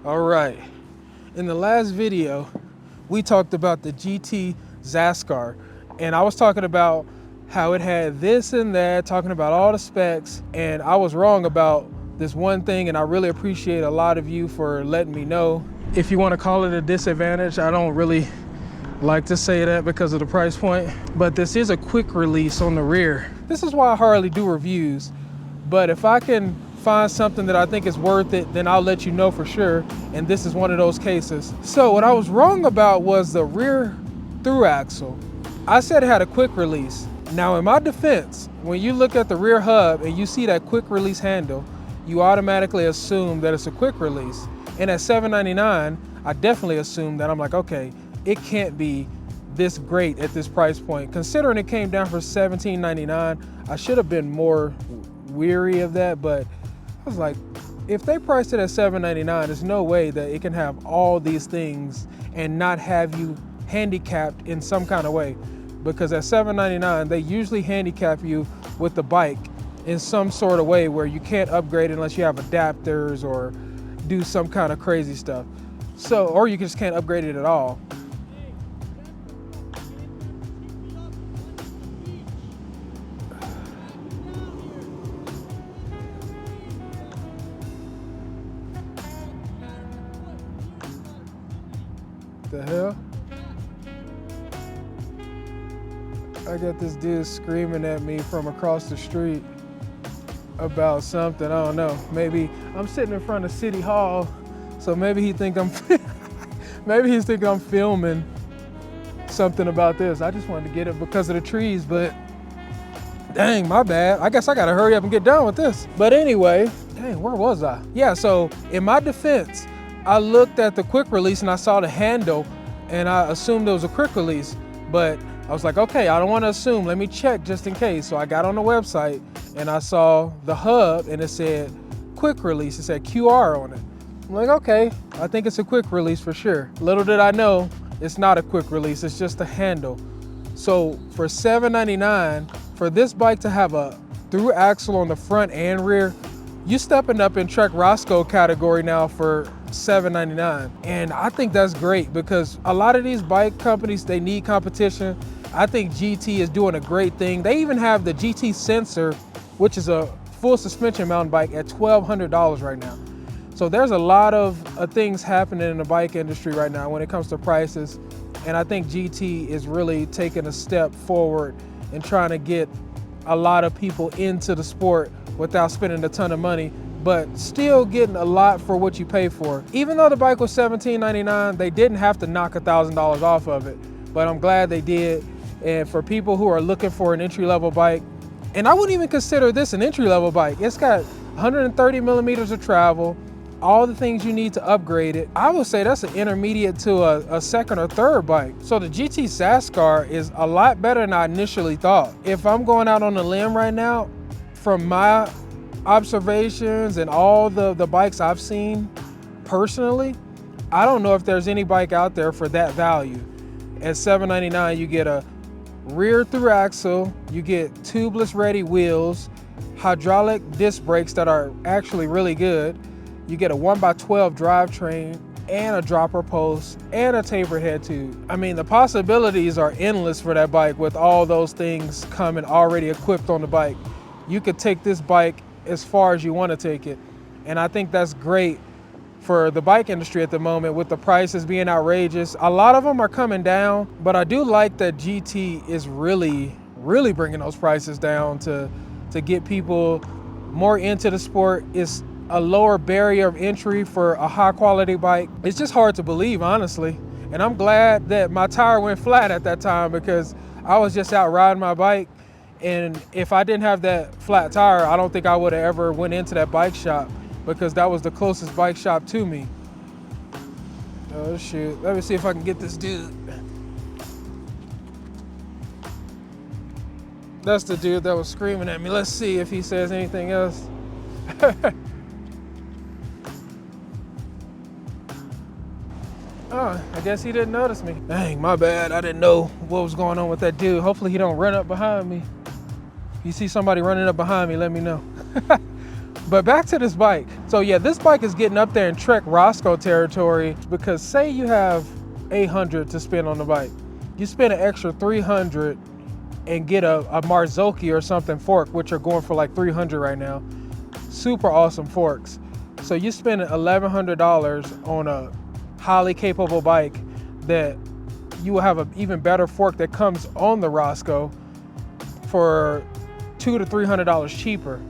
All right, in the last video, we talked about the GT Zascar, and I was talking about how it had this and that, talking about all the specs, and I was wrong about this one thing, and I really appreciate a lot of you for letting me know. If you want to call it a disadvantage, I don't really like to say that because of the price point, but this is a quick release on the rear. This is why I hardly do reviews, but if I can find something that I think is worth it, then I'll let you know for sure, and this is one of those cases. So what I was wrong about was the rear through axle. I said it had a quick release. Now in my defense, when you look at the rear hub and you see that quick release handle, you automatically assume that it's a quick release. And at $799, I definitely assumed that. I'm like, okay, it can't be this great at this price point. Considering it came down for $17.99, I should have been more weary of that, but I was like, if they priced it at $799, there's no way that it can have all these things and not have you handicapped in some kind of way. Because at $799, they usually handicap you with the bike in some sort of way where you can't upgrade unless you have adapters or do some kind of crazy stuff. So, or you just can't upgrade it at all. The hell? I got this dude screaming at me from across the street about something. I don't know. Maybe I'm sitting in front of City Hall, so maybe he think I'm maybe he's thinking I'm filming something about this. I just wanted to get it because of the trees, but dang, my bad. I guess I gotta hurry up and get done with this. But anyway, dang, where was I? Yeah, so in my defense, I looked at the quick release and I saw the handle and I assumed it was a quick release, but I was like, okay, I don't want to assume. Let me check just in case. So I got on the website and I saw the hub and it said quick release. It said QR on it. I'm like, okay, I think it's a quick release for sure. Little did I know, it's not a quick release. It's just a handle. So for $799, for this bike to have a through axle on the front and rear, you stepping up in Trek Roscoe category now for $799. And I think that's great because a lot of these bike companies, they need competition. I think GT is doing a great thing. They even have the GT Sensor, which is a full suspension mountain bike at $1,200 right now. So there's a lot of things happening in the bike industry right now when it comes to prices. And I think GT is really taking a step forward in trying to get a lot of people into the sport without spending a ton of money, but still getting a lot for what you pay for. Even though the bike was $17.99, they didn't have to knock $1,000 off of it, but I'm glad they did. And for people who are looking for an entry-level bike, and I wouldn't even consider this an entry-level bike. It's got 130 millimeters of travel, all the things you need to upgrade it. I would say that's an intermediate to a second or third bike. So the GT Zascar is a lot better than I initially thought. If I'm going out on a limb right now, from my observations and all the bikes I've seen personally, I don't know if there's any bike out there for that value. At $799, you get a rear through axle, you get tubeless ready wheels, hydraulic disc brakes that are actually really good. You get a 1x12 drivetrain and a dropper post and a taper head tube. I mean, the possibilities are endless for that bike with all those things coming already equipped on the bike. You could take this bike as far as you want to take it. And I think that's great for the bike industry at the moment with the prices being outrageous. A lot of them are coming down, but I do like that GT is really bringing those prices down to get people more into the sport. It's a lower barrier of entry for a high quality bike. It's just hard to believe, honestly. And I'm glad that my tire went flat at that time because I was just out riding my bike. And if I didn't have that flat tire, I don't think I would have ever went into that bike shop because that was the closest bike shop to me. Oh shoot, let me see if I can get this dude. That's the dude that was screaming at me. Let's see if he says anything else. Oh, I guess he didn't notice me. Dang, my bad. I didn't know what was going on with that dude. Hopefully he don't run up behind me. If you see somebody running up behind me, let me know. But back to this bike. So yeah, this bike is getting up there in Trek Roscoe territory, because say you have 800 to spend on the bike. You spend an extra 300 and get a Marzocchi or something fork, which are going for like 300 right now. Super awesome forks. So you spend $1,100 on a highly capable bike that you will have an even better fork that comes on the Roscoe for $200 to $300 cheaper.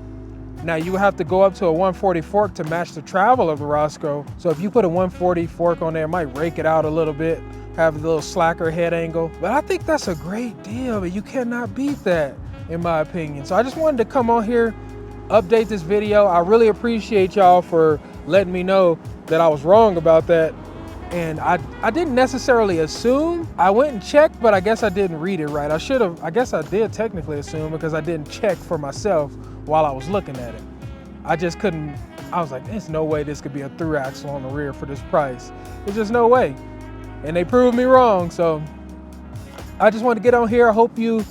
Now you will have to go up to a 140 fork to match the travel of the Roscoe. So if you put a 140 fork on there, it might rake it out a little bit, have a little slacker head angle. But I think that's a great deal, but you cannot beat that in my opinion. So I just wanted to come on here, update this video. I really appreciate y'all for letting me know that I was wrong about that. And I didn't necessarily assume. I went and checked, but I guess I didn't read it right. I guess I did technically assume, because I didn't check for myself while I was looking at it. I just couldn't, I was like, there's no way this could be a through axle on the rear for this price. There's just no way. And they proved me wrong. So I just wanted to get on here. I hope you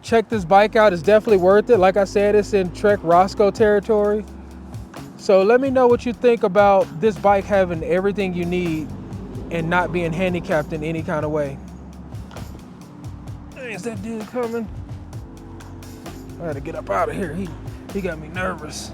check this bike out. It's definitely worth it. Like I said, it's in Trek Roscoe territory. So let me know what you think about this bike having everything you need and not being handicapped in any kind of way. Hey, is that dude coming? I had to get up out of here. He got me nervous.